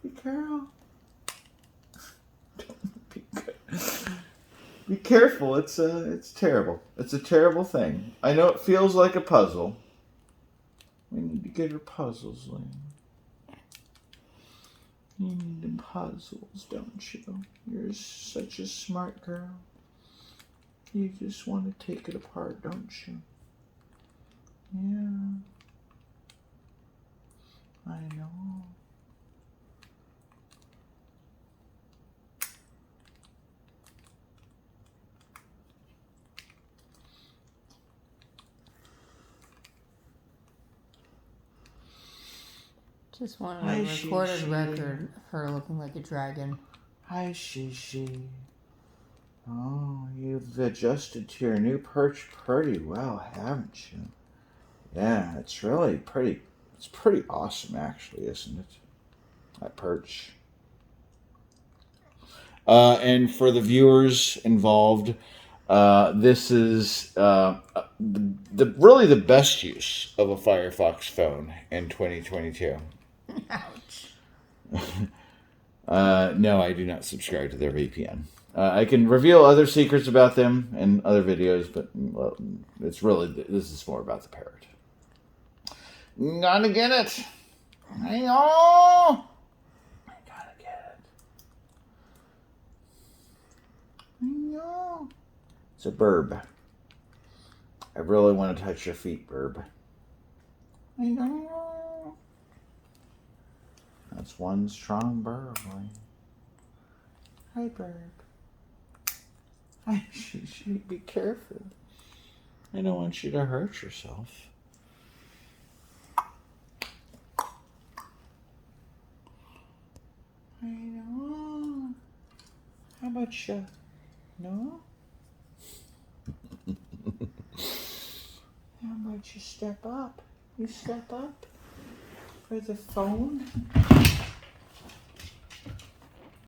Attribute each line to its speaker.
Speaker 1: Be careful. Be careful. It's terrible. It's a terrible thing. I know it feels like a puzzle. We need to get her puzzles, Lee. You need them puzzles, don't you? You're such a smart girl. You just want to take it apart, don't you? Yeah. I know.
Speaker 2: Just wanted a recorded record of her looking like a dragon.
Speaker 1: Hi, Shishi. Oh, you've adjusted to your new perch pretty well, haven't you? Yeah, it's really pretty. It's pretty awesome, actually, isn't it? That perch. And for the viewers involved, this is really the best use of a Firefox phone in 2022.
Speaker 2: Ouch.
Speaker 1: No, I do not subscribe to their VPN. I can reveal other secrets about them in other videos, but well, it's really, this is more about the parrot. Gotta get it. I know. I gotta get it. I know. It's a burb. I really want to touch your feet, burb. I know. That's one strong burb. Hi, burb. Hi, Shishi. Be careful. I don't want you to hurt yourself. I know. How about you? No? How about you step up? You step up for the phone?